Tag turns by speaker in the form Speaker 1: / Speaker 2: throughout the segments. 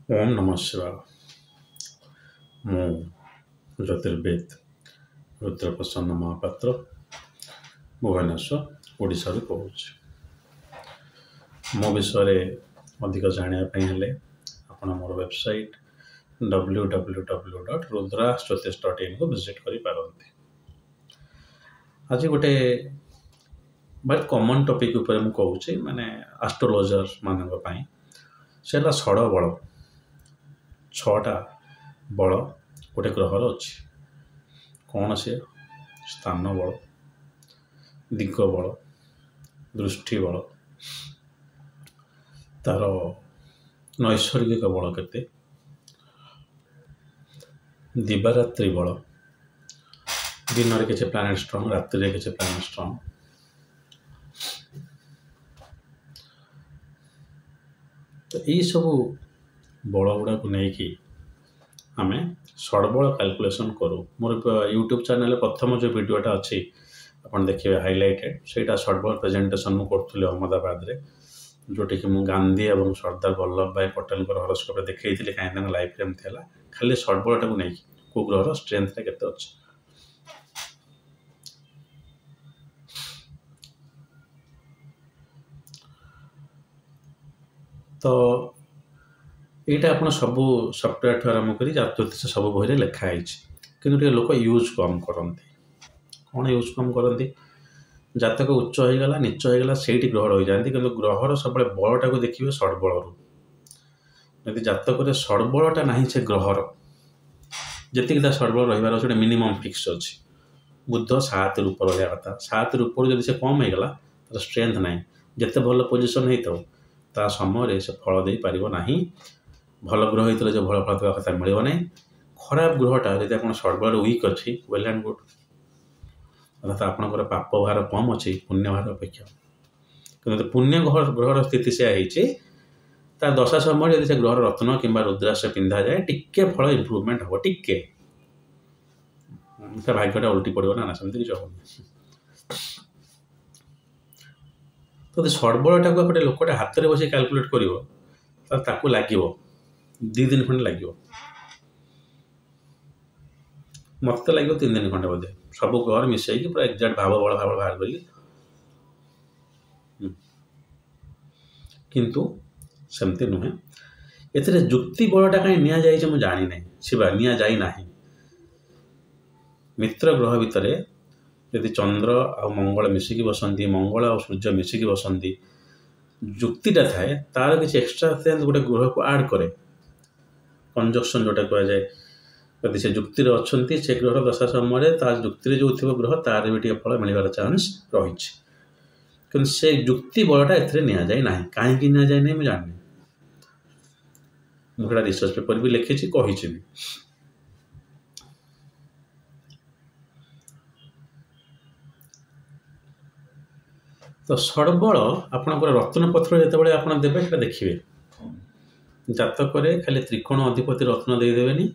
Speaker 1: ओम नमः शिवाय। ମୁଁ ଜ୍ୟୋତିର୍ବିଦ ରୁଦ୍ରପ୍ରସନ୍ନ ମହାପାତ୍ର ଭୁବନେଶ୍ୱର ଓଡ଼ିଶାରୁ କହୁଛି। ମୋ ବିଷୟରେ ଅଧିକ ଜାଣିବା ପାଇଁ ହେଲେ ଆପଣ ମୋର ୱେବସାଇଟ୍ www.rudrajyotish.in କୁ ଭିଜିଟ୍ କରିପାରନ୍ତି। ଆଜି ଗୋଟେ ଭାରି କମନ୍ ଟପିକ୍ ଉପରେ ମୁଁ କହୁଛି, ମାନେ ଆଷ୍ଟ୍ରୋଲୋଜର ମାନଙ୍କ ପାଇଁ। ସେ ହେଲା ଷଡ଼ ବଳ। 6ଟା ବଳ ଗୋଟେ ଗ୍ରହର ଅଛି। କ'ଣ ସେ? ସ୍ଥାନ ବଳ, ଦିଗ ବଳ, ଦୃଷ୍ଟି ବଳ, ତାର ନୈସର୍ଗିକ ବଳ କେତେ, ଦିବାରାତ୍ରି ବଳ, ଦିନରେ କିଛି ପ୍ଲାନେଟ୍ ଷ୍ଟ୍ରଙ୍ଗ, ରାତିରେ କିଛି ପ୍ଲାନେଟ୍ ଷ୍ଟ୍ରଙ୍ଗ, ତ ଏଇସବୁ ବଳ ଗୁଡ଼ାକୁ ନେଇକି ଆମେ ଷଡ଼ବଳ କ୍ୟାଲକୁଲେସନ୍ କରୁ। ମୋର ୟୁଟ୍ୟୁବ୍ ଚ୍ୟାନେଲରେ ପ୍ରଥମ ଯେଉଁ ଭିଡ଼ିଓଟା ଅଛି ଆପଣ ଦେଖିବେ ହାଇଲାଇଟେଡ଼, ସେଇଟା ଷଡ଼ବଳ ପ୍ରେଜେଣ୍ଟେସନ୍ ମୁଁ କରୁଥିଲି ଅହମ୍ମଦାବାଦରେ, ଯେଉଁଠିକି ମୁଁ ଗାନ୍ଧୀ ଏବଂ ସର୍ଦ୍ଦାର ବଲ୍ଲଭ ଭାଇ ପଟେଲଙ୍କର ହରସ୍କୋପ୍ରେ ଦେଖେଇଥିଲି କାହିଁକି ତାଙ୍କ ଲାଇଫ୍ରେ ଏମିତି ହେଲା, ଖାଲି ଷଡ଼ବଳଟାକୁ ନେଇକି କେଉଁ ଗ୍ରହର ଷ୍ଟ୍ରେନ୍ଥଟା କେତେ ଅଛି। ତ ଏଇଟା ଆପଣ ସବୁ ସଫ୍ଟୱେୟାରଠୁ ଆରମ୍ଭ କରି ଜ୍ୟୋତିଷ ସବୁ ବହିରେ ଲେଖା ହେଇଛି, କିନ୍ତୁ ଟିକେ ଲୋକ ୟୁଜ୍ କମ୍ କରନ୍ତି। କ'ଣ ୟୁଜ୍ କମ୍ କରନ୍ତି? ଜାତକ ଉଚ୍ଚ ହୋଇଗଲା, ନିଚ ହୋଇଗଲା, ସେଇଠି ଗ୍ରହ ରହିଯାଆନ୍ତି, କିନ୍ତୁ ଗ୍ରହର ସବୁବେଳେ ବଳଟାକୁ ଦେଖିବେ ଷଡ଼ବଳରୁ। ଯଦି ଜାତକରେ ଷଡ଼ବଳଟା ନାହିଁ ସେ ଗ୍ରହର, ଯେତିକି ତା ଷଡ଼ବଳ ରହିବାର ଅଛି ଗୋଟେ ମିନିମମ୍ ଫିକ୍ସ ଅଛି। ବୁଧ 7ରୁ ଉପର ରହିବା କଥା, 7ରୁ ଉପରୁ ଯଦି ସେ କମ୍ ହେଇଗଲା ତାର ଷ୍ଟ୍ରେନ୍ଥ ନାହିଁ। ଯେତେ ଭଲ ପୋଜିସନ୍ ହେଇଥାଉ ତା ସମୟରେ ସେ ଫଳ ଦେଇପାରିବ ନାହିଁ। ଭଲ ଗ୍ରହ ହେଇଥିଲେ ଯେ ଭଲ ଫଳ ଦେବା କଥା ମିଳିବ ନାହିଁ। ଖରାପ ଗ୍ରହଟା ଯଦି ଆପଣ ଷଡ଼ବଳ ୱିକ୍ ଅଛି, ୱେଲ୍ ଆଣ୍ଡ ଗୁଡ୍, ଅର୍ଥାৎ ଆପଣଙ୍କର ପାପ ଭାର କମ୍ ଅଛି ପୁଣ୍ୟ ଭାର ଅପେକ୍ଷା। କିନ୍ତୁ ପୁଣ୍ୟ ଗ୍ରହର ସ୍ଥିତି ସେୟା ହେଇଛି, ତା ଦଶା ସମୟରେ ଯଦି ସେ ଗ୍ରହର ରତ୍ନ କିମ୍ବା ରୁଦ୍ରାକ୍ଷ ପିନ୍ଧାଯାଏ ଟିକେ ଫଳ ଇମ୍ପ୍ରୁଭମେଣ୍ଟ ହେବ, ଟିକେ। ତା ଭାଗ୍ୟଟା ଓଲଟି ପଡ଼ିବ ନା, ସେମିତି କିଛି ହେବନି। ଯଦି ଷଡ଼ବଳଟାକୁ ଗୋଟେ ଲୋକଟା ହାତରେ ବସି କ୍ୟାଲକୁଲେଟ୍ କରିବ ତାହେଲେ ତାକୁ ଲାଗିବ 2 ଦିନ ଖଣ୍ଡେ ଲାଗିବ। ମତେ ଲାଗିବ 3 ଦିନ ଖଣ୍ଡେ ବୋଧେ, ସବୁ ଗ୍ରହର ମିଶେଇକି ପୁରା ଏକ୍ଜାକ୍ଟ ଭାବ ବଳ ବାହାର କରିକି। କିନ୍ତୁ ସେମିତି ନୁହେଁ। ଏଥିରେ ଯୁକ୍ତି ବଳଟା କାହିଁ ନିଆଯାଇଛି ମୁଁ ଜାଣିନାହିଁ, ନିଆଯାଇ ନାହିଁ। ମିତ୍ର ଗ୍ରହ ଭିତରେ ଯଦି ଚନ୍ଦ୍ର ଆଉ ମଙ୍ଗଳ ମିଶିକି ବସନ୍ତି, ମଙ୍ଗଳ ଆଉ ସୂର୍ଯ୍ୟ ମିଶିକି ବସନ୍ତି, ଯୁକ୍ତିଟା ଥାଏ, ତାର କିଛି ଏକ୍ସଟ୍ରା ଷ୍ଟ୍ରେନ୍ଥ ଗୋଟେ ଗ୍ରହକୁ ଆଡ୍ କରେ, କଞ୍ଜକ୍ସନ୍ ଯୋଉଟା କୁହାଯାଏ। ଯଦି ସେ ଯୁକ୍ତିରେ ଅଛନ୍ତି, ସେ ଗ୍ରହର ଦଶା ସମୟରେ ତା ଯୁକ୍ତିରେ ଯେଉଁ ଥିବ ଗ୍ରହ, ତାର ବି ଟିକେ ଫଳ ମିଳିବାର ଚାନ୍ସ ରହିଛି। କିନ୍ତୁ ସେ ଯୁକ୍ତି ବଳଟା ଏଥିରେ ନିଆଯାଇ ନାହିଁ। କାହିଁକି ନିଆଯାଇ ନାହିଁ ମୁଁ ଜାଣିନି। ମୁଁ ସେଇଟା ରିସର୍ଚ୍ଚ ପେପର ବି ଲେଖିଛି, କହିଛି ବି। ତ ଷଡ଼ବଳ ଆପଣଙ୍କର ରତ୍ନପତ୍ର ଯେତେବେଳେ ଆପଣ ଦେବେ ସେଟା ଦେଖିବେ। ଜାତକରେ ଖାଲି ତ୍ରିକୋଣ ଅଧିପତି ରତ୍ନ ଦେଇଦେବେନି,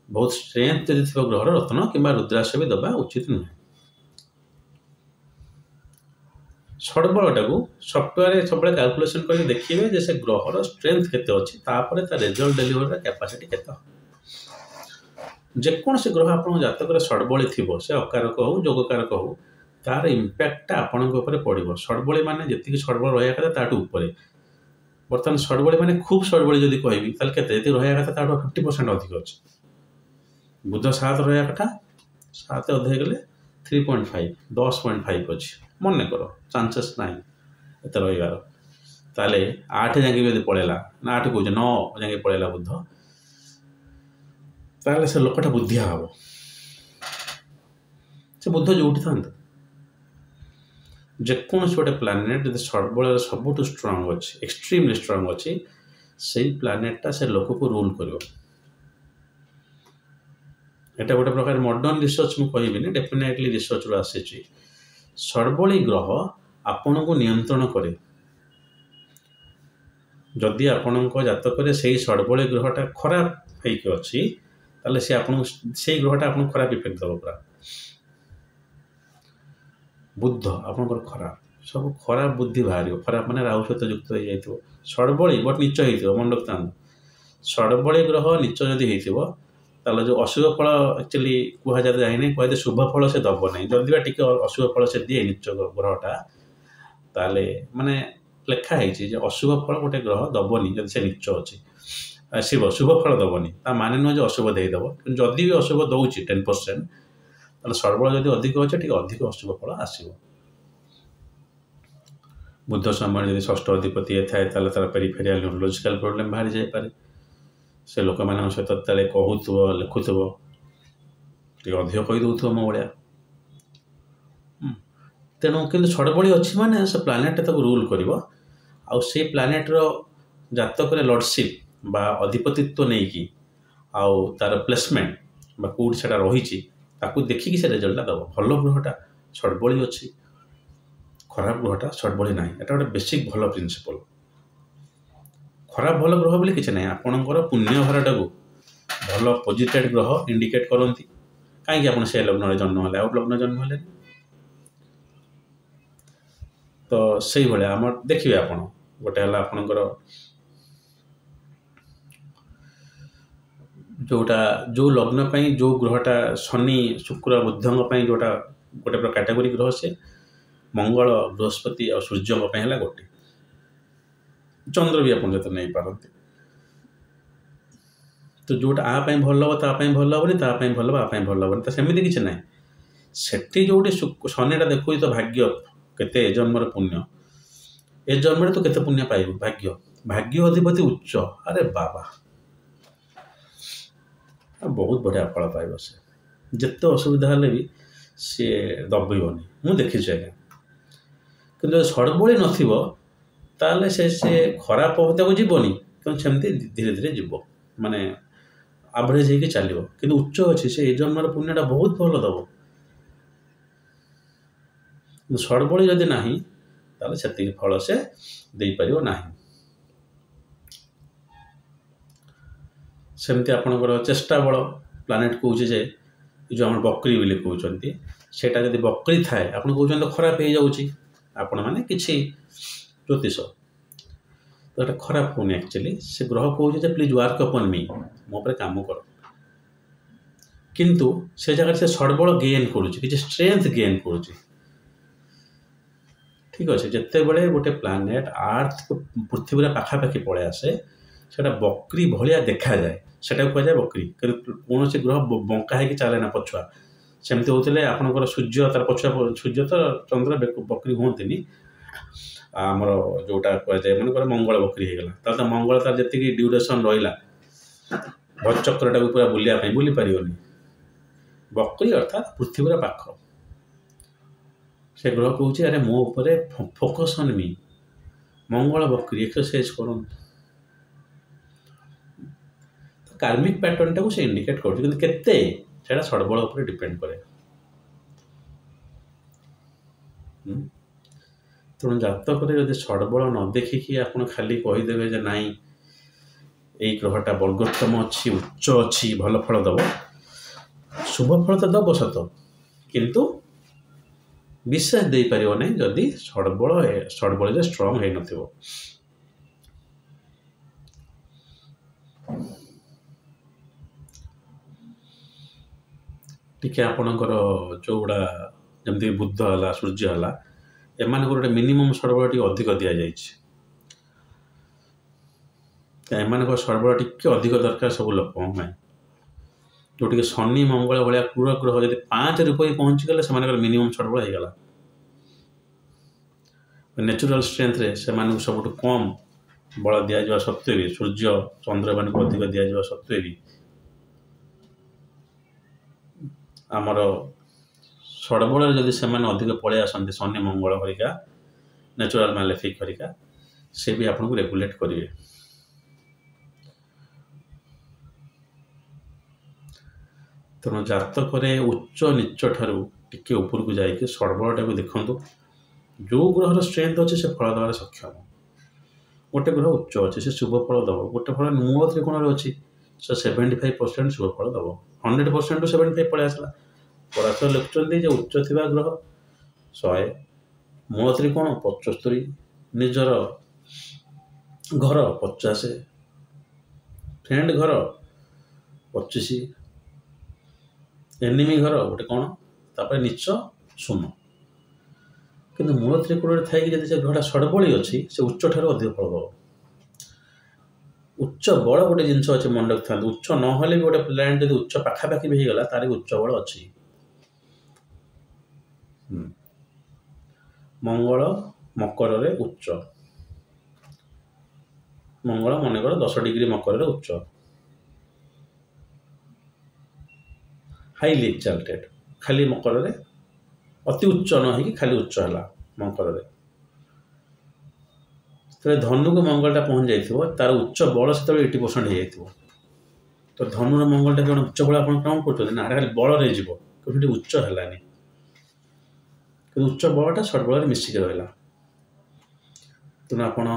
Speaker 1: ବହୁତ ଷ୍ଟ୍ରେନ୍ଥ ଯଦି ଥିବ ଗ୍ରହର ରତ୍ନ କିମ୍ବା ରୁଦ୍ରାକ୍ଷ ବି ଦେବା ଉଚିତ ନୁହେଁ। ଷଡ଼ବଳଟାକୁ ସଫ୍ଟୱେୟାରରେ ସବୁବେଳେ କ୍ୟାଲକୁଲେସନ୍ କରିକି ଦେଖିବେ ଯେ ସେ ଗ୍ରହର ଷ୍ଟ୍ରେନ୍ଥ କେତେ ଅଛି, ତାପରେ ତା ରେଜଲ୍ଟ ଡେଲିଭରିର କ୍ୟାପାସିଟି କେତେ ହେବ। ଯେକୌଣସି ଗ୍ରହ ଆପଣଙ୍କ ଜାତକରେ ଷଡ଼ବଳୀ ଥିବ, ସେ ଅକାରକ ହେଉ ଯୋଗକାରକ ହେଉ, ତାର ଇମ୍ପାକ୍ଟଟା ଆପଣଙ୍କ ଉପରେ ପଡ଼ିବ। ଷଡ଼ବଳୀ ମାନେ ଯେତିକି ଷଡ଼ବଳ ରହିବା କଥା ତାଠୁ ଉପରେ। ବର୍ତ୍ତମାନ ଷଡ଼ବଳୀ ମାନେ ଖୁବ୍ ଷଡ଼ବଳୀ ଯଦି କହିବି ତାହେଲେ କେତେ? ଯେତିକି ରହିବା କଥା ତାଠୁ 50% ଅଧିକ ଅଛି। ବୁଧ 7 ରହିବା କଥା, 7 ଅଧିକ ହେଇଗଲେ 3.5, 10.5 ଅଛି ମନେକର, ଚାନ୍ସେସ୍ ନାହିଁ ଏତେ ରହିବାର। ତାହେଲେ 8 ଯାକେ ଯଦି ପଳେଇଲା, ନା 8 କହୁଛି 9 ଯାକେ ପଳେଇଲା ବୁଧ, ତାହେଲେ ସେ ଲୋକଟା ବୁଦ୍ଧିଆ ହେବ। ସେ ବୁଧ ଯୋଉଠି ଥାନ୍ତୁ, ଯେକୌଣସି ଗୋଟେ ପ୍ଲାନେଟ୍ ଯଦି ଷଡ଼ବଳରେ ସବୁଠୁ ଷ୍ଟ୍ରଙ୍ଗ ଅଛି, ଏକ୍ସଟ୍ରିମଲି ଷ୍ଟ୍ରଙ୍ଗ ଅଛି, ସେଇ ପ୍ଲାନେଟଟା ସେ ଲୋକକୁ ରୁଲ୍ କରିବ। এটা ଗୋଟେ ପ୍ରକାର ମଡର୍ଣ୍ଣ ରିସର୍ଚ୍ଚ ମୁଁ କହିବିନି, ଡେଫିନେଟଲି ରିସର୍ଚ୍ଚରୁ ଆସିଛି। ଷଡ଼ବଳୀ ଗ୍ରହ ଆପଣଙ୍କୁ ନିୟନ୍ତ୍ରଣ କରେ। ଯଦି ଆପଣଙ୍କ ଜାତକରେ ସେଇ ଷଡ଼ବଳୀ ଗ୍ରହଟା ଖରାପ ହେଇକି ଅଛି, ତାହେଲେ ସେ ଆପଣଙ୍କୁ ସେଇ ଗ୍ରହଟା ଆପଣଙ୍କୁ ଖରାପ ଇଫେକ୍ଟ ଦେବ। ପୁରା ବୁଧ ଆପଣଙ୍କର ଖରାପ, ସବୁ ଖରାପ ବୁଦ୍ଧି ବାହାରିବ। ଖରାପ ମାନେ ରାହୁ ସହିତ ଯୁକ୍ତ ହେଇଯାଇଥିବ। ଷଡ଼ବଳୀ ବଟ୍ ନିଚ ହେଇଥିବ, ମନେ ରଖିଥାନ୍ତୁ। ଷଡ଼ବଳି ଗ୍ରହ ନିଚ ଯଦି ହେଇଥିବ ତାହେଲେ ଯେଉଁ ଅଶୁଭ ଫଳ ଆକ୍ଚୁଆଲି କୁହାଯାଏ ଯାଇନି, କୁହାଯାଏ ଶୁଭ ଫଳ ସେ ଦେବ ନାହିଁ। ଯଦି ବା ଟିକେ ଅଶୁଭ ଫଳ ସେ ଦିଏ ନିଚ ଗ୍ରହଟା, ତାହେଲେ ମାନେ ଲେଖା ହେଇଛି ଯେ ଅଶୁଭ ଫଳ ଗୋଟେ ଗ୍ରହ ଦେବନି ଯଦି ସେ ନିଚ ଅଛି। ଶୁଭ ଫଳ ଦେବନି, ତା ମାନେ ନୁହେଁ ଯେ ଅଶୁଭ ଦେଇଦେବ। କିନ୍ତୁ ଯଦି ବି ଅଶୁଭ ଦେଉଛି 10%, ତାହେଲେ ଷଡ଼ବଳ ଯଦି ଅଧିକ ଅଛି ଟିକେ ଅଧିକ ଅଶୁଭ ଫଳ ଆସିବ। ବୁଧ ସମୟରେ ଯଦି ଷଷ୍ଠ ଅଧିପତି ଥାଏ ତାହେଲେ ତାର ପେରିଫେରିଆଲ ନ୍ୟୁରୋଲୋଜିକାଲ ପ୍ରୋବ୍ଲେମ୍ ବାହାରି ଯାଇପାରେ। ସେ ଲୋକମାନଙ୍କ ସହିତ ଯେତେବେଳେ କହୁଥିବ ଲେଖୁଥିବ ଟିକେ ଅଧିକ କହିଦେଉଥିବ ମୋ ଭଳିଆ। ତେଣୁ କିନ୍ତୁ ଷଡ଼ବଳି ଅଛି ମାନେ ସେ ପ୍ଲାନେଟଟା ତାକୁ ରୁଲ୍ କରିବ, ଆଉ ସେଇ ପ୍ଲାନେଟର ଜାତକରେ ଲର୍ଡ଼ସିପ୍ ବା ଅଧିପତିତ୍ୱ ନେଇକି ଆଉ ତାର ପ୍ଲେସମେଣ୍ଟ ବା କେଉଁଠି ସେଇଟା ରହିଛି ତାକୁ ଦେଖିକି ସେ ରେଜଲ୍ଟଟା ଦେବ। ଭଲ ଗ୍ରହଟା ଷଡ଼ବଳି ଅଛି, ଖରାପ ଗ୍ରହଟା ଷଡ଼ବଳି ନାହିଁ। ଏଟା ଗୋଟେ ବେସିକ୍ ଭଲ ପ୍ରିନ୍ସିପଲ୍। ଖରାପ ଭଲ ଗ୍ରହ ବୋଲି କିଛି ନାହିଁ, ଆପଣଙ୍କର ପୁଣ୍ୟ ଘରଟାକୁ ଭଲ ପୋଜିଟେଡ୍ ଗ୍ରହ ଇଣ୍ଡିକେଟ୍ କରନ୍ତି। କାହିଁକି ଆପଣ ସେ ଲଗ୍ନରେ ଜନ୍ମ ହେଲେ, ଆଉ ଲଗ୍ନ ଜନ୍ମ ହେଲେ? ତ ସେଇଭଳିଆ ଆମର ଦେଖିବେ ଆପଣ, ଗୋଟେ ହେଲା ଆପଣଙ୍କର ଯେଉଁଟା ଯେଉଁ ଲଗ୍ନ ପାଇଁ ଯେଉଁ ଗ୍ରହଟା ଶନି ଶୁକ୍ର ବୁଧଙ୍କ ପାଇଁ ଯେଉଁଟା ଗୋଟେ ପ୍ରକାର କାଟାଗୋରୀ ଗ୍ରହ, ସେ ମଙ୍ଗଳ ବୃହସ୍ପତି ଆଉ ସୂର୍ଯ୍ୟଙ୍କ ପାଇଁ ହେଲା ଗୋଟେ। ଚନ୍ଦ୍ର ବି ଆପଣ ଯେତେ ନେଇପାରନ୍ତି। ତ ଯେଉଁଟା ଆ ପାଇଁ ଭଲ ହେବ ତା ପାଇଁ ଭଲ ହେବନି, ତା ପାଇଁ ଭଲ ହେବ ଆ ପାଇଁ ଭଲ ହେବନି, ତ ସେମିତି କିଛି ନାହିଁ। ସେଠି ଯେଉଁଠି ଶନିଟା ଦେଖୁଛି ତ ଭାଗ୍ୟ କେତେ, ଏ ଜନ୍ମର ପୁଣ୍ୟ, ଏ ଜନ୍ମରେ ତୁ କେତେ ପୁଣ୍ୟ ପାଇବୁ, ଭାଗ୍ୟ ଅଧିପତି ଉଚ୍ଚ, ଆରେ ବାବା ବହୁତ ବଢ଼ିଆ ଫଳ ପାଇବ। ସେ ଯେତେ ଅସୁବିଧା ହେଲେ ବି ସିଏ ଦବିବନି, ମୁଁ ଦେଖିଛି ଆଜ୍ଞା। କିନ୍ତୁ ଯଦି ଷଡ଼ବଳି ନଥିବ ତାହେଲେ ସେ ଖରାପ ଅବସ୍ଥାକୁ ଯିବନି, କିନ୍ତୁ ସେମିତି ଧୀରେ ଧୀରେ ଯିବ, ମାନେ ଆଭରେଜ ହେଇକି ଚାଲିବ। କିନ୍ତୁ ଉଚ୍ଚ ଅଛି, ସେ ଏ ଜନ୍ମର ପୁଣ୍ୟଟା ବହୁତ ଭଲ ଦେବ। କିନ୍ତୁ ଷଡ଼ବଳି ଯଦି ନାହିଁ ତାହେଲେ ସେତିକି ଫଳ ସେ ଦେଇପାରିବ ନାହିଁ। ସେମିତି ଆପଣଙ୍କର ଚେଷ୍ଟା ବଳ ପ୍ଲାନେଟ୍ କହୁଛି ଯେ ଯେଉଁ ଆମର ବକ୍ରି ବୋଲି କହୁଛନ୍ତି, ସେଇଟା ଯଦି ବକ୍ରି ଥାଏ ଆପଣ କହୁଛନ୍ତି ଖରାପ ହେଇଯାଉଛି, ଆପଣମାନେ କିଛି ଜ୍ୟୋତିଷ ତ ଏଟା ଖରାପ ହେଉନି। ଆକ୍ଚୁଆଲି ସେ ଗ୍ରହ କହୁଛି ଯେ ପ୍ଲିଜ୍ ୱାର୍କ ଅପନ୍ ମି, ମୋ ଉପରେ କାମ କର। କିନ୍ତୁ ସେ ଜାଗାରେ ସେ ଷଡ଼ବଳ ଗେନ୍ କରୁଛି, କିଛି ଷ୍ଟ୍ରେନ୍ଥ ଗେନ୍ କରୁଛି। ଠିକ୍ ଅଛି, ଯେତେବେଳେ ଗୋଟେ ପ୍ଲାନେଟ୍ ଆର୍ଥ ପୃଥିବୀର ପାଖାପାଖି ପଳେଇ ଆସେ ସେଇଟା ବକ୍ରି ଭଳିଆ ଦେଖାଯାଏ, ସେଟାକୁ କୁହାଯାଏ ବକ୍ରି। କିନ୍ତୁ କୌଣସି ଗ୍ରହ ବଙ୍କା ହେଇକି ଚାଲେ ନା ପଛୁଆ, ସେମିତି ହେଉଥିଲେ ଆପଣଙ୍କର ସୂର୍ଯ୍ୟ ତାର ପଛୁଆ, ସୂର୍ଯ୍ୟ ତ ଚନ୍ଦ୍ର ବକ୍ରି ହୁଅନ୍ତିନି। ଆମର ଯେଉଁଟା କୁହାଯାଏ ମନେକର ମଙ୍ଗଳ ବକ୍ରି ହେଇଗଲା, ତାହେଲେ ତ ମଙ୍ଗଳ ତାର ଯେତିକି ଡ୍ୟୁରେସନ୍ ରହିଲା ଭଚକ୍ରଟାକୁ ପୁରା ବୁଲିବା ପାଇଁ ବୁଲି ପାରିବନି। ବକ୍ରି ଅର୍ଥାତ୍ ପୃଥିବୀର ପାଖ। ସେ ଗ୍ରହ କହୁଛି ଆରେ ମୋ ଉପରେ ଫୋକସ୍ ଅନ୍ ମି, ମଙ୍ଗଳ ବକ୍ରି ଏକ୍ସରସାଇଜ କରନ୍ତୁ। କାର୍ମିକ ପ୍ୟାଟର୍ନଟାକୁ ସେ ଇଣ୍ଡିକେଟ୍ କରୁଛି, କିନ୍ତୁ କେତେ ସେଇଟା ଷଡ଼ବଳ ଉପରେ ଡିପେଣ୍ଡ କରେ। ତେଣୁ ଜାତକରେ ଯଦି ଷଡ଼ବଳ ନ ଦେଖିକି ଆପଣ ଖାଲି କହିଦେବେ ଯେ ନାଇଁ ଏଇ ଗ୍ରହଟା ବର୍ଗୋତ୍ତମ ଅଛି, ଉଚ୍ଚ ଅଛି, ଭଲ ଫଳ ଦେବ, ଶୁଭ ଫଳ ତ ଦେବ ସତ, କିନ୍ତୁ ବିଶେଷ ଦେଇପାରିବ ନାହିଁ ଯଦି ଷଡ଼ବଳରେ ଷ୍ଟ୍ରଙ୍ଗ ହେଇନଥିବ। ଟିକେ ଆପଣଙ୍କର ଯେଉଁଗୁଡ଼ା ଯେମିତି ବୁଧ ହେଲା, ସୂର୍ଯ୍ୟ ହେଲା, ଏମାନଙ୍କର ଗୋଟେ ମିନିମମ୍ ଷଡ଼ବଳ ଟିକେ ଅଧିକ ଦିଆଯାଇଛି। ଏମାନଙ୍କର ଷଡ଼ବଳ ଟିକେ ଅଧିକ ଦରକାର ସବୁ ଲୋକଙ୍କ ପାଇଁ। ଯେଉଁଠିକି ଶନି ମଙ୍ଗଳ ଭଳିଆ କ୍ରୂର ଗ୍ରହ ଯଦି 5 ରୂପରେ ପହଞ୍ଚିଗଲେ ସେମାନଙ୍କର ମିନିମମ୍ ଷଡ଼ବଳ ହେଇଗଲା। ନ୍ୟାଚୁରାଲ ଷ୍ଟ୍ରେନ୍ଥରେ ସେମାନଙ୍କୁ ସବୁଠୁ କମ୍ ବଳ ଦିଆଯିବା ସତ୍ତ୍ୱେ ବି, ସୂର୍ଯ୍ୟ ଚନ୍ଦ୍ର ଏମାନଙ୍କୁ ଅଧିକ ଦିଆଯିବା ସତ୍ତ୍ୱେ ବି ଆମର ଷଡ଼ବଳରେ ଯଦି ସେମାନେ ଅଧିକ ପଳେଇ ଆସନ୍ତି, ଶନି ମଙ୍ଗଳ ହରିକା ନ୍ୟାଚୁରାଲ ମାଲେଫିକ୍ ହରିକା, ସେ ବି ଆପଣଙ୍କୁ ରେଗୁଲେଟ୍ କରିବେ। ତେଣୁ ଜାତକରେ ଉଚ୍ଚ ନିଚ ଠାରୁ ଟିକେ ଉପରକୁ ଯାଇକି ଷଡ଼ବଳଟାକୁ ଦେଖନ୍ତୁ। ଯେଉଁ ଗ୍ରହର ଷ୍ଟ୍ରେନ୍ଥ ଅଛି ସେ ଫଳ ଦେବାରେ ସକ୍ଷମ। ଗୋଟେ ଗ୍ରହ ଉଚ୍ଚ ଅଛି, ସେ ଶୁଭ ଫଳ ଦେବ। ଗୋଟେ ଫଳ ମୂଳ ତ୍ରିକୋଣରେ ଅଛି, ସେ 75% ଶୁଭ ଫଳ ଦେବ। 100%ରୁ 75 ପଳେଇ ଆସିଲା। ପରାଶର ଲେଖୁଛନ୍ତି ଯେ ଉଚ୍ଚ ଥିବା ଗ୍ରହ 100, ମୂଳ ତ୍ରିକୋଣ 75, ନିଜର ଘର 50, ଫ୍ରେଣ୍ଡ ଘର 25, ଏନିମି ଘର ଗୋଟେ କ'ଣ, ତାପରେ ନିଚ ଶୂନ। କିନ୍ତୁ ମୂଳ ତ୍ରିକୋଣରେ ଥାଇକି ଯଦି ସେ ଗ୍ରହଟା ଷଡ଼ବଳି ଅଛି, ସେ ଉଚ୍ଚଠାରୁ ଅଧିକ ଫଳ ଦେବ। ଉଚ୍ଚ ବଳ ଗୋଟେ ଜିନିଷ ଅଛି, ମନେ ରଖିଥାନ୍ତୁ। ଉଚ୍ଚ ନହେଲେ ବି ଗୋଟେ ପ୍ଲାନେଟ୍ ଯଦି ଉଚ୍ଚ ପାଖାପାଖି ବି ହେଇଗଲା, ତାର ବି ଉଚ୍ଚ ବଳ ଅଛି। ମଙ୍ଗଳ ମକରରେ ଉଚ୍ଚ, ମଙ୍ଗଳ ମନେକର 10 ଡିଗ୍ରୀ ମକରରେ ଉଚ୍ଚ, ହାଇଲି ଏକ୍ସାଲ୍ଟେଡ୍। ଖାଲି ମକରରେ ଅତି ଉଚ୍ଚ ନ ହେଇକି ଖାଲି ଉଚ୍ଚ ହେଲା ମକରରେ। ଯେତେବେଳେ ଧନୁକୁ ମଙ୍ଗଳଟା ପହଞ୍ଚି ଯାଇଥିବ, ତାର ଉଚ୍ଚ ବଳ ସେତେବେଳେ 80% ହେଇଯାଇଥିବ। ତ ଧନୁର ମଙ୍ଗଳଟା କ'ଣ ଉଚ୍ଚ ବଳ ଆପଣ କ'ଣ କରୁଛନ୍ତି ନା, ଖାଲି ବଳରେ ଯିବ, କିନ୍ତୁ ସେଠି ଉଚ୍ଚ ହେଲାନି। କିନ୍ତୁ ଉଚ୍ଚ ବଳଟା ଷଡ଼ବଳରେ ମିଶିକି ରହିଲା। ତେଣୁ ଆପଣ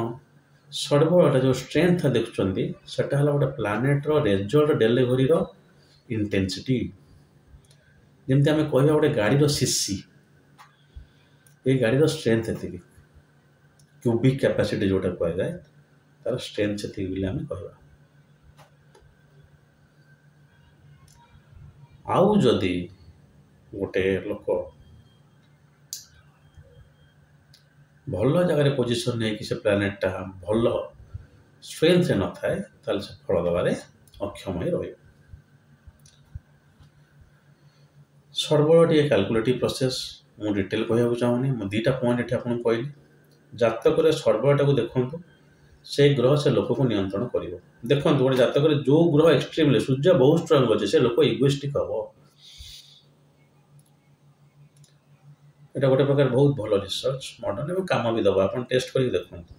Speaker 1: ଷଡ଼ବଳଟା ଯେଉଁ ଷ୍ଟ୍ରେନ୍ଥ ଦେଖୁଛନ୍ତି, ସେଟା ହେଲା ଗୋଟେ ପ୍ଲାନେଟ୍ର ରେଜଲ୍ଟ ଡେଲିଭରିର ଇଣ୍ଟେନ୍ସିଟି। ଯେମିତି ଆମେ କହିବା ଗୋଟେ ଗାଡ଼ିର ସିସି, ଏଇ ଗାଡ଼ିର ଷ୍ଟ୍ରେନ୍ଥ ଏତିକି, କ୍ୟୁବିକ୍ କ୍ୟାପାସିଟି ଯେଉଁଟା କୁହାଯାଏ, ତାର ଷ୍ଟ୍ରେନ୍ଥ ସେତିକି ବୋଲି ଆମେ କହିବା। ଆଉ ଯଦି ଗୋଟେ ଲୋକ ଭଲ ଜାଗାରେ ପୋଜିସନ୍ ନେଇକି ସେ ପ୍ଲାନେଟ୍ଟା ଭଲ ଷ୍ଟ୍ରେନ୍ଥରେ ନଥାଏ, ତାହେଲେ ସେ ଫଳ ଦେବାରେ ଅକ୍ଷମ ହୋଇ ରହିବ। ଷଡ଼ବଳ ଟିକେ କାଲକୁଲେଟିଭ୍ ପ୍ରୋସେସ୍, ମୁଁ ଡିଟେଲ୍ କହିବାକୁ ଚାହୁଁନି। ମୁଁ 2ଟା ପଏଣ୍ଟ ଏଠି ଆପଣଙ୍କୁ କହିଲି। ଜାତକରେ ଷଡ଼ବଳଟାକୁ ଦେଖନ୍ତୁ, ସେ ଗ୍ରହ ସେ ଲୋକକୁ ନିୟନ୍ତ୍ରଣ କରିବ। ଦେଖନ୍ତୁ ଗୋଟେ ଜାତକରେ ଯେଉଁ ଗ୍ରହ ଏକ୍ସଟ୍ରିମଲି, ସୂର୍ଯ୍ୟ ବହୁତ ଷ୍ଟ୍ରଙ୍ଗ ଅଛି, ସେ ଲୋକ ଇଗୋଇଷ୍ଟିକ୍ ହେବ। এটা ଗୋଟେ ପ୍ରକାର ବହୁତ ଭଲ ରିସର୍ଚ୍ଚ, ମଡର୍ଣ୍ଣ ଏବଂ କାମ ବି ଦେବ। ଆପଣ ଟେଷ୍ଟ କରିକି ଦେଖନ୍ତୁ।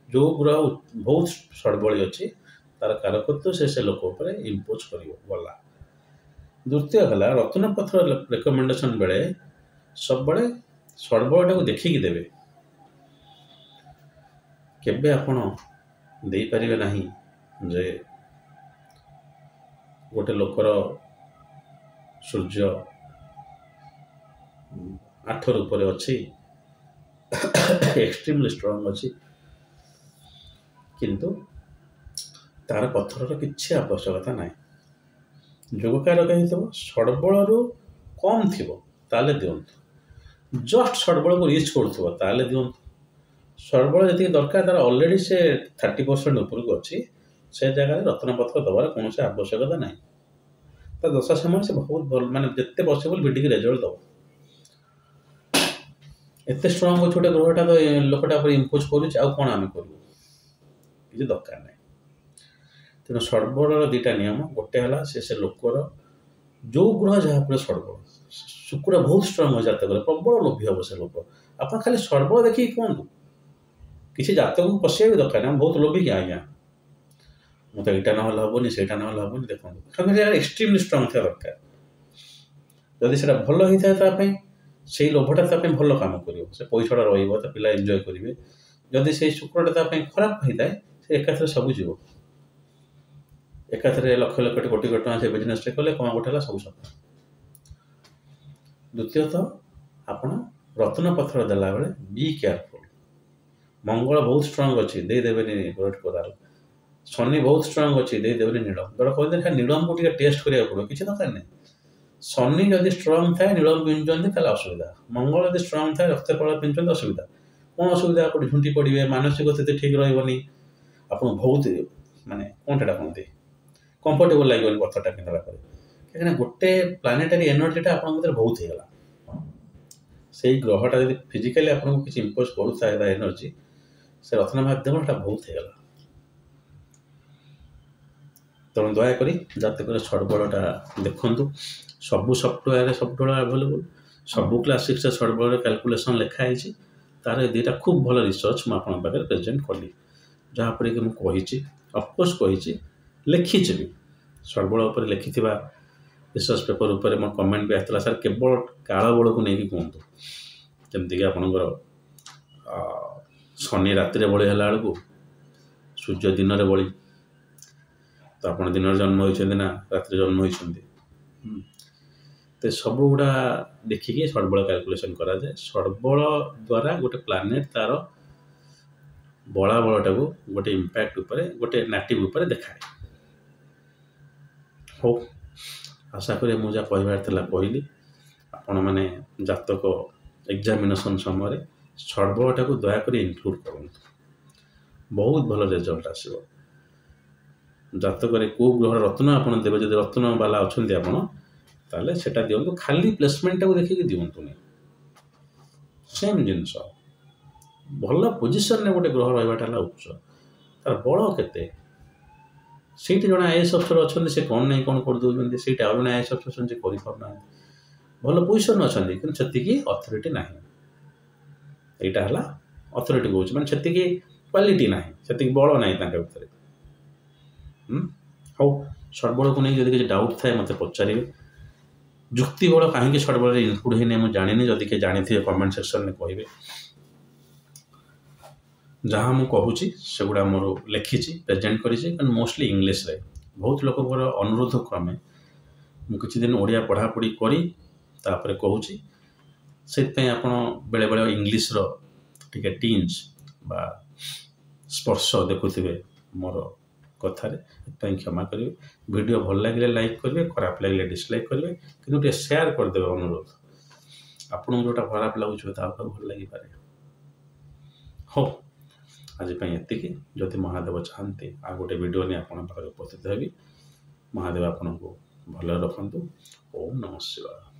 Speaker 1: ଯେଉଁ ଗ୍ରହ ବହୁତ ଷଡ଼ବଳି ଅଛି, ତାର କାରକତ୍ୱ ସେ ଲୋକ ଉପରେ ଇମ୍ପୋଜ୍ କରିବ। ଗଲା। ଦ୍ୱିତୀୟ ହେଲା, ରତ୍ନପଥର ରେକମେଣ୍ଡେସନ୍ ବେଳେ ସବୁବେଳେ ଷଡ଼ବଳଟାକୁ ଦେଖିକି ଦେବେ। କେବେ ଆପଣ ଦେଇପାରିବେ ନାହିଁ ଯେ ଗୋଟେ ଲୋକର ସୂର୍ଯ୍ୟ 8 ଉପରେ ଅଛି, ଏକ୍ସଟ୍ରିମଲି ଷ୍ଟ୍ରଙ୍ଗ ଅଛି, କିନ୍ତୁ ତାର ପଥରର କିଛି ଆବଶ୍ୟକତା ନାହିଁ। ଯୋଗକାରକ ହେଇଥିବ, ଷଡ଼ବଳରୁ କମ୍ ଥିବ, ତାହେଲେ ଦିଅନ୍ତୁ। ଜଷ୍ଟ ଷଡ଼ବଳକୁ ରିଚ୍ କରୁଥିବ, ତାହେଲେ ଦିଅନ୍ତୁ। ଷଡ଼ବଳ ଯେତିକି ଦରକାର ତାର ଅଲରେଡ଼ି ସେ 30% ଉପରକୁ ଅଛି, ସେ ଜାଗାରେ ରତ୍ନପଥର ଦେବାର କୌଣସି ଆବଶ୍ୟକତା ନାହିଁ। ତା ଦଶା ସମୟ ସେ ବହୁତ ଭଲ, ମାନେ ଯେତେ ପସିବଲ୍ ଭିଡ଼ିକି ରେଜଲ୍ଟ ଦେବ। ଏତେ ଷ୍ଟ୍ରଙ୍ଗ ଅଛି ଗୋଟେ ଗ୍ରହଟା, ତ ଲୋକଟା ଉପରେ ଇମ୍ପୋଜ୍ କରୁଛି, ଆଉ କ'ଣ ଆମେ କରିବୁ? କିଛି ଦରକାର ନାହିଁ। ତେଣୁ ଷଡ଼ବଳର 2ଟା ନିୟମ। ଗୋଟେ ହେଲା ସେ ଲୋକର ଯେଉଁ ଗ୍ରହ ଯାହା ଉପରେ ଷଡ଼ବଳ, ଶୁକ୍ର ବହୁତ ଷ୍ଟ୍ରଙ୍ଗ ଅଛି ଜାତକରେ, ପ୍ରବଳ ଲୋଭୀ ହେବ ସେ ଲୋକ। ଆପଣ ଖାଲି ଷଡ଼ବଳ ଦେଖିକି କୁହନ୍ତୁ, କିଛି ଜାତକକୁ ପଶିବା ବି ଦରକାର ନାହିଁ। ବହୁତ ଲୋଭୀ କି ଆଜ୍ଞା, ମୁଁ ତ ଏଇଟା ନହେଲେ ହେବନି, ସେଇଟା ନହେଲେ ହେବନି। ଦେଖନ୍ତୁ ତାଙ୍କ ଜାଗାରେ ଏକ୍ସଟ୍ରିମଲି ଷ୍ଟ୍ରଙ୍ଗ ଥିବା ଦରକାର। ଯଦି ସେଇଟା ଭଲ ହେଇଥାଏ ତା ପାଇଁ, ସେଇ ଲୋଭଟା ତା ପାଇଁ ଭଲ କାମ କରିବ, ସେ ପଇସାଟା ରହିବ, ତା ପିଲା ଏନ୍ଜୟ କରିବେ। ଯଦି ସେଇ ଶୁକ୍ରଟା ତା ପାଇଁ ଖରାପ ହେଇଥାଏ, ସେ ଏକାଥରେ ସବୁ ଯିବ। ଏକାଥରେ ଲକ୍ଷ ଲକ୍ଷ କୋଟି କୋଟି ଟଙ୍କା ସେ ବିଜନେସ୍ରେ କଲେ, କ'ଣ ଗୋଟେ ହେଲା, ସବୁ ସଫଳ। ଦ୍ୱିତୀୟତଃ, ଆପଣ ରତ୍ନପଥର ଦେଲାବେଳେ ବି କେୟାରଫୁଲ୍। ମଙ୍ଗଳ ବହୁତ ଷ୍ଟ୍ରଙ୍ଗ ଅଛି, ଦେଇଦେବେନି ରେଡ୍ କୋରାଲ। ଶନି ବହୁତ ଷ୍ଟ୍ରଙ୍ଗ ଅଛି, ଦେଇଦେବେନି ନୀଳମ। ଧର କହିଦେଲେ ନୀଳମକୁ ଟିକେ ଟେଷ୍ଟ କରିବାକୁ ପଡ଼ିବ, କିଛି ଦରକାର ନାହିଁ। ଶନି ଯଦି ଷ୍ଟ୍ରଙ୍ଗ ଥାଏ, ନୀଳମ ପିନ୍ଧୁଛନ୍ତି, ତାହେଲେ ଅସୁବିଧା। ମଙ୍ଗଳ ଯଦି ଷ୍ଟ୍ରଙ୍ଗ ଥାଏ, ରକ୍ତକଳ ପିନ୍ଧୁଛନ୍ତି, ଅସୁବିଧା। କ'ଣ ଅସୁବିଧା? ଆପଣ ଝୁଣ୍ଟି ପଡ଼ିବେ, ମାନସିକ ସ୍ଥିତି ଠିକ୍ ରହିବନି, ଆପଣଙ୍କୁ ବହୁତ ମାନେ କ'ଣ ସେଟା କୁହନ୍ତି, କମ୍ଫର୍ଟେବଲ୍ ଲାଗିବନି ପଥରଟା ପିନ୍ଧିଲା ପରେ। କାହିଁକିନା ଗୋଟେ ପ୍ଲାନେଟାରୀ ଏନର୍ଜିଟା ଆପଣଙ୍କ ଭିତରେ ବହୁତ ହେଇଗଲା। ସେଇ ଗ୍ରହଟା ଯଦି ଫିଜିକାଲି ଆପଣଙ୍କୁ କିଛି ଇମ୍ପୋଜ୍ କରୁଥାଏ ତା ଏନର୍ଜି, ସେ ରତ୍ନ ମାଧ୍ୟମଟା ବହୁତ ହେଇଗଲା। ତେଣୁ ଦୟାକରି ଜାତକରେ ଷଡ଼ବଳଟା ଦେଖନ୍ତୁ। ସବୁ ସଫ୍ଟୱେୟାରରେ ଷଡ଼ବଳ ଆଭେଲେବୁଲ୍, ସବୁ କ୍ଲାସିକ୍ସରେ ଷଡ଼ବଳରେ କ୍ୟାଲକୁଲେସନ୍ ଲେଖା ହେଇଛି। ତାର ଏ 2ଟା ଖୁବ୍ ଭଲ ରିସର୍ଚ୍ଚ ମୁଁ ଆପଣଙ୍କ ପାଖରେ ପ୍ରେଜେଣ୍ଟ କଲି। ଯାହାପରେ କି ମୁଁ କହିଛି, ଅଫକୋର୍ସ କହିଛି, ଲେଖିଛି ବି। ଷଡ଼ବଳ ଉପରେ ଲେଖିଥିବା ରିସର୍ଚ୍ଚ ପେପର ଉପରେ ମୋ କମେଣ୍ଟ ବି ଆସିଥିଲା, ସାର୍ କେବଳ କାଳ ବଳକୁ ନେଇକି କୁହନ୍ତୁ। ଯେମିତିକି ଆପଣଙ୍କର ଶନି ରାତିରେ ବଳି ହେଲା ବେଳକୁ ସୂର୍ଯ୍ୟ ଦିନରେ ବଳି। ତ ଆପଣ ଦିନରେ ଜନ୍ମ ହୋଇଛନ୍ତି ନା ରାତିରେ ଜନ୍ମ ହୋଇଛନ୍ତି? ତ ସବୁଗୁଡ଼ା ଦେଖିକି ଷଡ଼ବଳ କ୍ୟାଲକୁଲେସନ୍ କରାଯାଏ। ଷଡ଼ବଳ ଦ୍ୱାରା ଗୋଟେ ପ୍ଲାନେଟ୍ ତାର ବଳାବଳଟାକୁ ଗୋଟେ ଇମ୍ପାକ୍ଟ ଉପରେ, ଗୋଟେ ନାଟିଭ୍ ଉପରେ ଦେଖାଏ। ହଉ, ଆଶା କରେ ମୁଁ ଯାହା କହିବାର ଥିଲା କହିଲି। ଆପଣମାନେ ଜାତକ ଏକ୍ଜାମିନେସନ୍ ସମୟରେ ସର୍ବଳଟାକୁ ଦୟାକରି ଇନକ୍ଲୁଡ଼ କରନ୍ତୁ, ବହୁତ ଭଲ ରେଜଲ୍ଟ ଆସିବ। ଜାତକରେ କେଉଁ ଗ୍ରହର ରତ୍ନ ଆପଣ ଦେବେ, ଯଦି ରତ୍ନ ବାଲା ଅଛନ୍ତି ଆପଣ, ତାହେଲେ ସେଟା ଦିଅନ୍ତୁ। ଖାଲି ପ୍ଲେସମେଣ୍ଟଟାକୁ ଦେଖିକି ଦିଅନ୍ତୁନି। ସେମ୍ ଜିନିଷ, ଭଲ ପୋଜିସନରେ ଗୋଟେ ଗ୍ରହ ରହିବାଟା ହେଲା ଉଚ୍ଚ, ତାର ବଳ କେତେ। ସେଇଠି ଜଣେ ଆଇଏଏସ୍ ଅଫିସର ଅଛନ୍ତି, ସେ କ'ଣ ନାହିଁ କ'ଣ କରିଦେଉଛନ୍ତି। ସେଇଠି ଆଉ ଜଣେ ଆଇଏଏସ୍ ଅଫିସର ଅଛନ୍ତି, ସେ କରିପାରୁନାହାନ୍ତି। ଭଲ ପୋଜିସନରେ ଅଛନ୍ତି କିନ୍ତୁ ସେତିକି ଅଥରିଟି ନାହିଁ। ଏଇଟା ହେଲା ଅଥରିଟି କହୁଛି, ମାନେ ସେତିକି କ୍ୱାଲିଟି ନାହିଁ, ସେତିକି ବଳ ନାହିଁ ତାଙ୍କ ଭିତରେ। ହଉ, ସର୍ବଳକୁ ନେଇ ଯଦି କିଛି ଡାଉଟ୍ ଥାଏ ମୋତେ ପଚାରିବେ। ଯୁକ୍ତି ବଳ କାହିଁକି ସର୍ବଳରେ ଇନକ୍ଲୁଡ଼ ହେଇନି ମୁଁ ଜାଣିନି, ଯଦି କିଏ ଜାଣିଥିବେ କମେଣ୍ଟ ସେକ୍ସନରେ କହିବେ। ଯାହା ମୁଁ କହୁଛି ସେଗୁଡ଼ା ମୋର ଲେଖିଛି, ପ୍ରେଜେଣ୍ଟ କରିଛି, କିନ୍ତୁ ମୋଷ୍ଟଲି ଇଂଲିଶରେ। ବହୁତ ଲୋକଙ୍କର ଅନୁରୋଧ କ୍ରମେ ମୁଁ କିଛି ଦିନ ଓଡ଼ିଆ ପଢ଼ାପଢ଼ି କରି ତାପରେ କହୁଛି। ସେଥିପାଇଁ ଆପଣ ବେଳେବେଳେ ଇଂଲିଶର ଟିକେ ଟିଞ୍ଜ ବା ସ୍ପର୍ଶ ଦେଖୁଥିବେ ମୋର କଥାରେ, ସେଥିପାଇଁ କ୍ଷମା କରିବେ। ଭିଡ଼ିଓ ଭଲ ଲାଗିଲେ ଲାଇକ୍ କରିବେ, ଖରାପ ଲାଗିଲେ ଡିସଲାଇକ୍ କରିବେ, କିନ୍ତୁ ଟିକେ ସେୟାର କରିଦେବେ ଅନୁରୋଧ। ଆପଣଙ୍କୁ ଯେଉଁଟା ଖରାପ ଲାଗୁଛି ତା ଉପରେ ଭଲ ଲାଗିପାରେ। ହଉ, ଆଜି ପାଇଁ ଏତିକି। ଯଦି ମହାଦେବ ଚାହାନ୍ତି ଆଉ ଗୋଟେ ଭିଡ଼ିଓ ନେଇ ଆପଣଙ୍କ ପାଖରେ ଉପସ୍ଥିତ ହେବି। ମହାଦେବ ଆପଣଙ୍କୁ ଭଲରେ ରଖନ୍ତୁ। ଓମ୍ ନମଃ ଶିବାୟ।